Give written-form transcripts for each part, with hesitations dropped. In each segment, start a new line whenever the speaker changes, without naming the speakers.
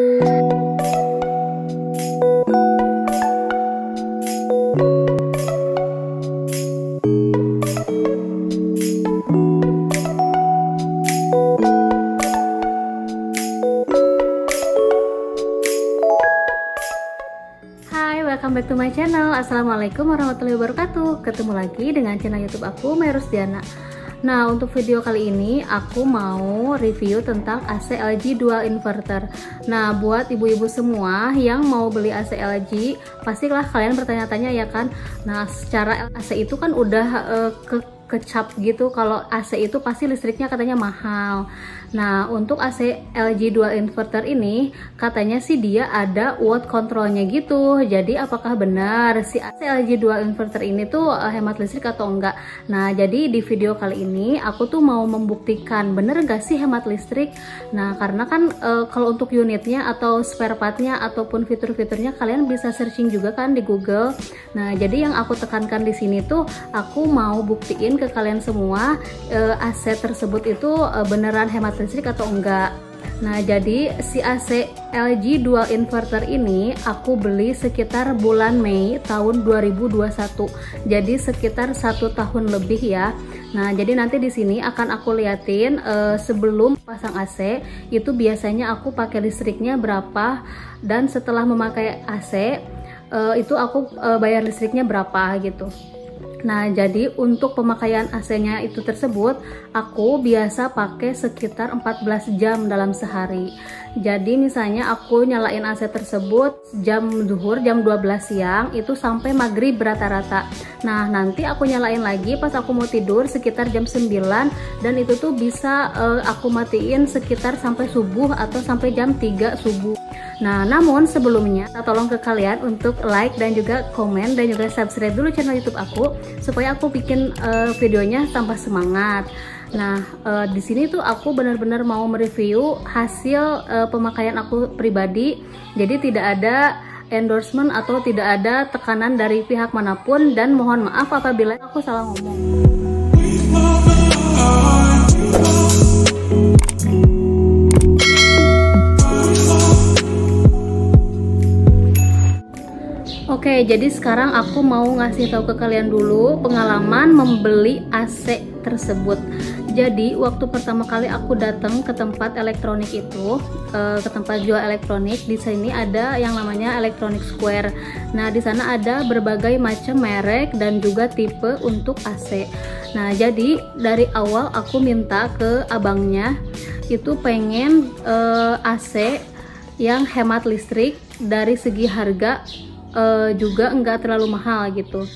Welcome back to my channel. Assalamualaikum warahmatullahi wabarakatuh. Ketemu lagi dengan channel YouTube aku, Mai Rusdiana. Nah, untuk video kali ini aku mau review tentang AC LG Dual Inverter. Nah, buat ibu-ibu semua yang mau beli AC LG, pastilah kalian bertanya-tanya ya kan. Nah, secara AC itu kan udah kecap gitu, kalau AC itu pasti listriknya katanya mahal. Nah, untuk AC LG Dual Inverter ini katanya sih dia ada watt controlnya gitu. Jadi apakah benar si AC LG Dual Inverter ini tuh hemat listrik atau enggak? Nah, jadi di video kali ini aku tuh mau membuktikan bener gak sih hemat listrik. Nah, karena kan kalau untuk unitnya atau spare partnya ataupun fitur-fiturnya kalian bisa searching juga kan di Google. Nah, jadi yang aku tekankan di sini tuh aku mau buktiin ke kalian semua AC tersebut itu beneran hemat listrik atau enggak. Nah, jadi si AC LG Dual Inverter ini aku beli sekitar bulan Mei tahun 2021. Jadi sekitar 1 tahun lebih ya. Nah, jadi nanti di sini akan aku liatin sebelum pasang AC itu biasanya aku pakai listriknya berapa, dan setelah memakai AC itu aku bayar listriknya berapa gitu. Nah, jadi untuk pemakaian AC-nya itu tersebut aku biasa pakai sekitar 14 jam dalam sehari. Jadi misalnya aku nyalain AC tersebut jam zuhur, jam 12 siang itu sampai maghrib rata-rata. Nah, nanti aku nyalain lagi pas aku mau tidur sekitar jam 9, dan itu tuh bisa aku matiin sekitar sampai subuh atau sampai jam 3 subuh. Nah, namun sebelumnya tolong ke kalian untuk like dan juga komen dan juga subscribe dulu channel YouTube aku supaya aku bikin videonya tambah semangat. Nah, di sini tuh aku benar-benar mau mereview hasil pemakaian aku pribadi. Jadi tidak ada endorsement atau tidak ada tekanan dari pihak manapun, dan mohon maaf apabila aku salah ngomong. Oke, jadi sekarang aku mau ngasih tahu ke kalian dulu pengalaman membeli AC tersebut. Jadi waktu pertama kali aku datang ke tempat elektronik itu, ke tempat jual elektronik, di sini ada yang namanya Electronic Square. Nah, di sana ada berbagai macam merek dan juga tipe untuk AC. Nah, jadi dari awal aku minta ke abangnya itu pengen AC yang hemat listrik, dari segi harga juga enggak terlalu mahal gitu.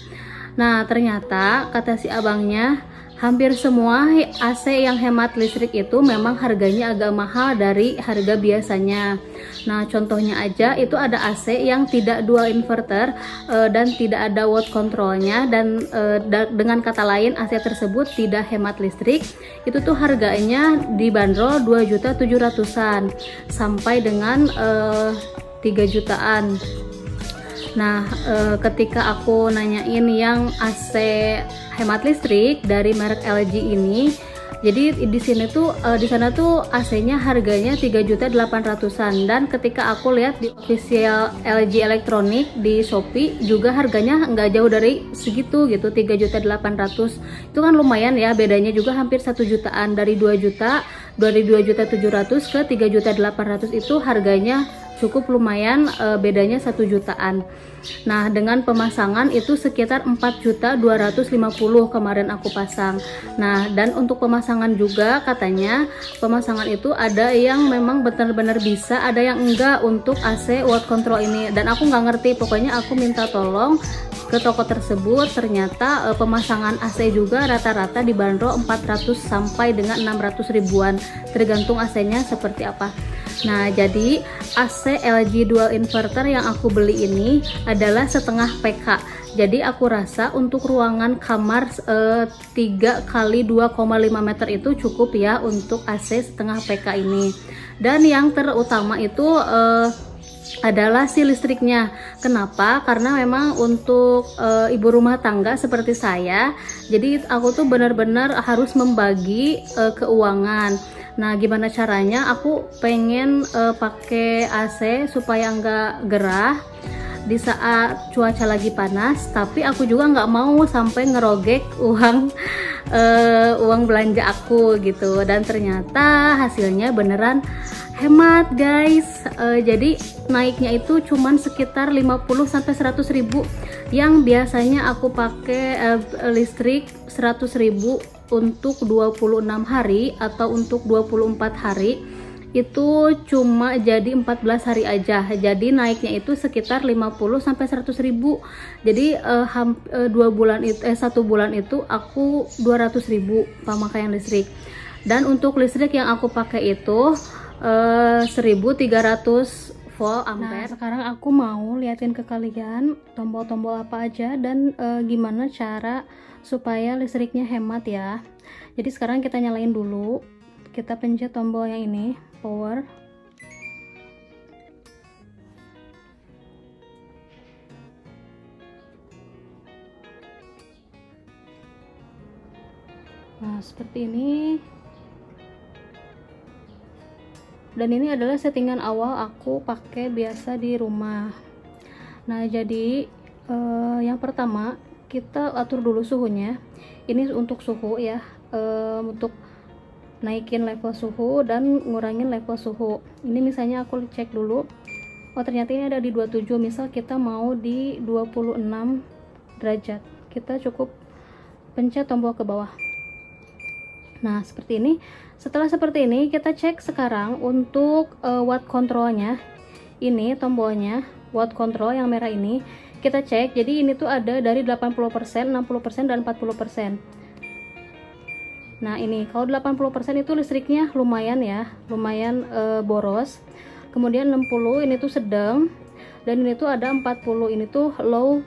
Nah, ternyata kata si abangnya hampir semua AC yang hemat listrik itu memang harganya agak mahal dari harga biasanya. Nah, contohnya aja itu ada AC yang tidak dual inverter dan tidak ada watt controlnya, dan dengan kata lain AC tersebut tidak hemat listrik. Itu tuh harganya dibanderol 2.700.000-an sampai dengan 3 jutaan. Nah, ketika aku nanyain yang AC hemat listrik dari merek LG ini, jadi di sini tuh di sana tuh AC-nya harganya 3.800.000-an, dan ketika aku lihat di official LG Elektronik di Shopee juga harganya nggak jauh dari segitu gitu, 3.800.000. Itu kan lumayan ya, bedanya juga hampir 1 jutaan, dari 2 juta, dari 2.700.000 ke 3.800.000 itu harganya cukup lumayan, bedanya 1 jutaan. Nah, dengan pemasangan itu sekitar 4.250.000 kemarin aku pasang. Nah, dan untuk pemasangan juga katanya pemasangan itu ada yang memang benar-benar bisa, ada yang enggak untuk AC watt control ini, dan aku nggak ngerti. Pokoknya aku minta tolong ke toko tersebut, ternyata pemasangan AC juga rata-rata dibanderol 400 sampai dengan 600 ribuan, tergantung AC-nya seperti apa. Nah, jadi AC LG Dual Inverter yang aku beli ini adalah setengah PK. Jadi aku rasa untuk ruangan kamar 3 kali 2,5 meter itu cukup ya untuk AC setengah PK ini. Dan yang terutama itu adalah si listriknya. Kenapa? Karena memang untuk ibu rumah tangga seperti saya, jadi aku tuh benar-benar harus membagi keuangan. Nah, gimana caranya? Aku pengen pakai AC supaya nggak gerah di saat cuaca lagi panas, tapi aku juga nggak mau sampai ngerogek uang belanja aku gitu. Dan ternyata hasilnya beneran hemat guys. Jadi naiknya itu cuman sekitar 50-100 ribu, yang biasanya aku pakai listrik 100 ribu untuk 26 hari atau untuk 24 hari, itu cuma jadi 14 hari aja. Jadi naiknya itu sekitar 50-100 ribu. Jadi 1 bulan itu aku 200 ribu pemakaian listrik. Dan untuk listrik yang aku pakai itu 1300 volt ampere. Nah, sekarang aku mau liatin ke kalian tombol-tombol apa aja dan gimana cara supaya listriknya hemat ya. Jadi sekarang kita nyalain dulu, kita pencet tombol yang ini, power. Nah, seperti ini. Dan ini adalah settingan awal aku pakai biasa di rumah. Nah, jadi yang pertama kita atur dulu suhunya. Ini untuk suhu ya, untuk naikin level suhu dan ngurangin level suhu. Ini misalnya aku cek dulu, oh ternyata ini ada di 27. Misal kita mau di 26 derajat, kita cukup pencet tombol ke bawah. Nah, seperti ini. Setelah seperti ini, kita cek sekarang untuk watt controlnya. Ini tombolnya, watt control yang merah ini. Kita cek, jadi ini tuh ada dari 80%, 60%, dan 40%. Nah, ini kalau 80% itu listriknya lumayan ya, lumayan boros. Kemudian 60 ini tuh sedang, dan ini tuh ada 40, ini tuh low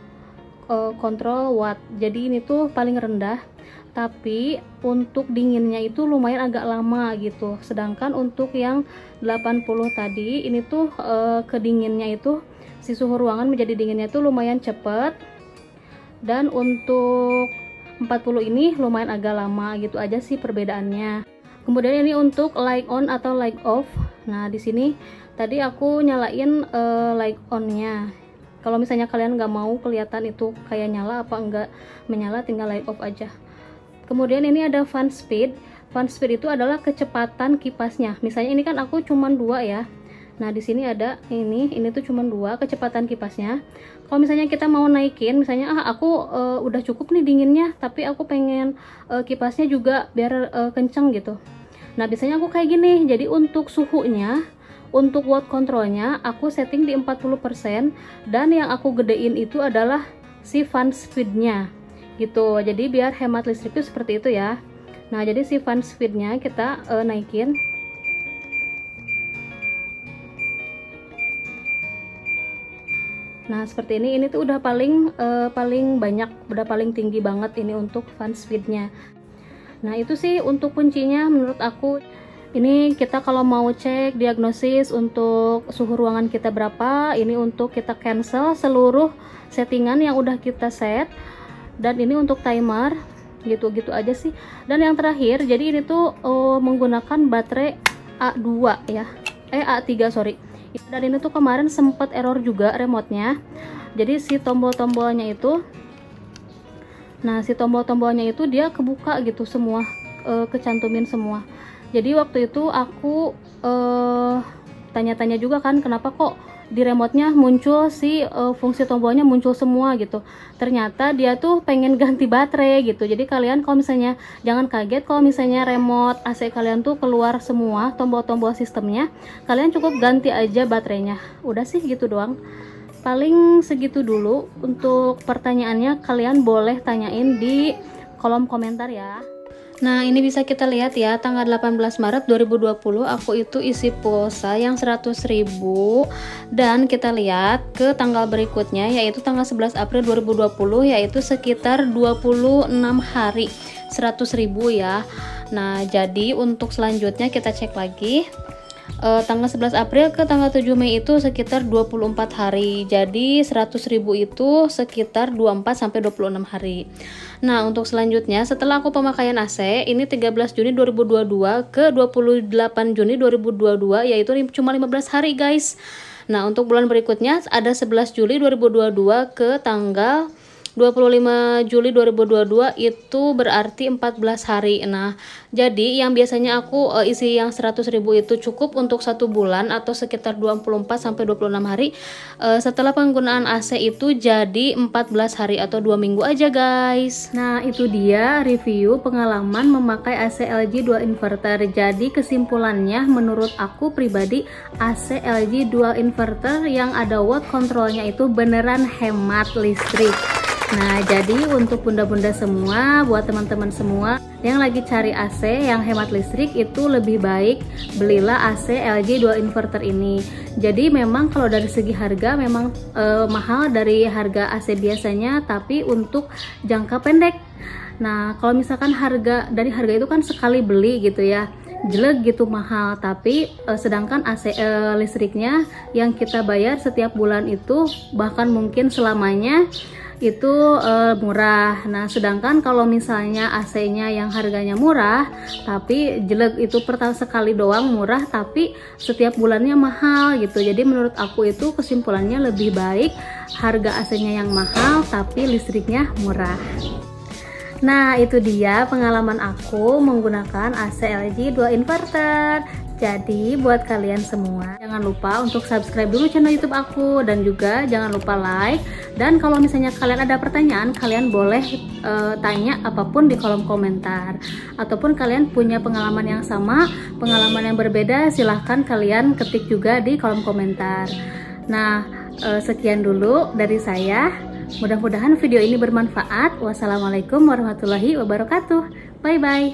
control watt. Jadi ini tuh paling rendah. Tapi untuk dinginnya itu lumayan agak lama gitu. Sedangkan untuk yang 80 tadi ini tuh kedinginnya itu, si suhu ruangan menjadi dinginnya itu lumayan cepet. Dan untuk 40 ini lumayan agak lama gitu aja sih perbedaannya. Kemudian ini untuk light on atau light off. Nah, di sini tadi aku nyalain light on-nya. Kalau misalnya kalian nggak mau kelihatan itu kayak nyala apa enggak menyala, tinggal light off aja. Kemudian ini ada fan speed. Fan speed itu adalah kecepatan kipasnya. Misalnya ini kan aku cuman 2 ya. Nah, di sini ada ini tuh cuman 2 kecepatan kipasnya. Kalau misalnya kita mau naikin, misalnya aku udah cukup nih dinginnya, tapi aku pengen kipasnya juga biar kenceng gitu. Nah, biasanya aku kayak gini. Jadi untuk suhunya, untuk watt controlnya aku setting di 40%, dan yang aku gedein itu adalah si fan speednya gitu. Jadi biar hemat listrik itu seperti itu ya. Nah, jadi si fan speednya kita naikin. Nah, seperti ini tuh udah paling banyak, udah paling tinggi banget ini untuk fan speednya. Nah, itu sih untuk kuncinya menurut aku. Ini kita kalau mau cek diagnosis untuk suhu ruangan kita berapa, ini untuk kita cancel seluruh settingan yang udah kita set. Dan ini untuk timer, gitu-gitu aja sih. Dan yang terakhir, jadi ini tuh menggunakan baterai A2 ya, A3 sorry. Dan ini tuh kemarin sempat error juga remote-nya. Jadi si tombol-tombolnya itu, nah si tombol-tombolnya itu dia kebuka gitu semua, kecantumin semua. Jadi waktu itu aku tanya-tanya juga kan, kenapa kok di remote-nya muncul si fungsi tombolnya muncul semua gitu. Ternyata dia tuh pengen ganti baterai gitu. Jadi kalian kalau misalnya jangan kaget kalau misalnya remote AC kalian tuh keluar semua tombol-tombol sistemnya, kalian cukup ganti aja baterainya. Udah sih gitu doang. Paling segitu dulu. Untuk pertanyaannya kalian boleh tanyain di kolom komentar ya. Nah, ini bisa kita lihat ya, tanggal 18 Maret 2020 aku itu isi pulsa yang 100.000, dan kita lihat ke tanggal berikutnya yaitu tanggal 11 April 2020, yaitu sekitar 26 hari 100.000 ya. Nah, jadi untuk selanjutnya kita cek lagi. tanggal 11 April ke tanggal 7 Mei itu sekitar 24 hari. Jadi 100.000 itu sekitar 24 sampai 26 hari. Nah, untuk selanjutnya setelah aku pemakaian AC, ini 13 Juni 2022 ke 28 Juni 2022, yaitu cuma 15 hari, guys. Nah, untuk bulan berikutnya ada 11 Juli 2022 ke tanggal 25 Juli 2022, itu berarti 14 hari. Nah, jadi yang biasanya aku isi yang 100.000 itu cukup untuk 1 bulan atau sekitar 24 sampai 26 hari. Setelah penggunaan AC itu jadi 14 hari atau 2 minggu aja, guys. Nah, itu dia review pengalaman memakai AC LG 2 inverter. Jadi kesimpulannya menurut aku pribadi, AC LG 2 inverter yang ada watt kontrolnya itu beneran hemat listrik. Nah, jadi untuk bunda-bunda semua, buat teman-teman semua yang lagi cari AC yang hemat listrik, itu lebih baik belilah AC LG 2 inverter ini. Jadi memang kalau dari segi harga memang mahal dari harga AC biasanya, tapi untuk jangka pendek. Nah, kalau misalkan dari harga itu kan sekali beli gitu ya, jelek gitu mahal, tapi sedangkan AC listriknya yang kita bayar setiap bulan itu bahkan mungkin selamanya itu murah. Nah, sedangkan kalau misalnya AC-nya yang harganya murah tapi jelek, itu pertama sekali doang murah tapi setiap bulannya mahal gitu. Jadi menurut aku itu kesimpulannya lebih baik harga AC-nya yang mahal tapi listriknya murah. Nah, itu dia pengalaman aku menggunakan AC LG 2 inverter. Jadi buat kalian semua jangan lupa untuk subscribe dulu channel YouTube aku, dan juga jangan lupa like. Dan kalau misalnya kalian ada pertanyaan, kalian boleh tanya apapun di kolom komentar. Ataupun kalian punya pengalaman yang sama, pengalaman yang berbeda, silahkan kalian ketik juga di kolom komentar. Nah, sekian dulu dari saya. Mudah-mudahan video ini bermanfaat. Wassalamualaikum warahmatullahi wabarakatuh. Bye bye.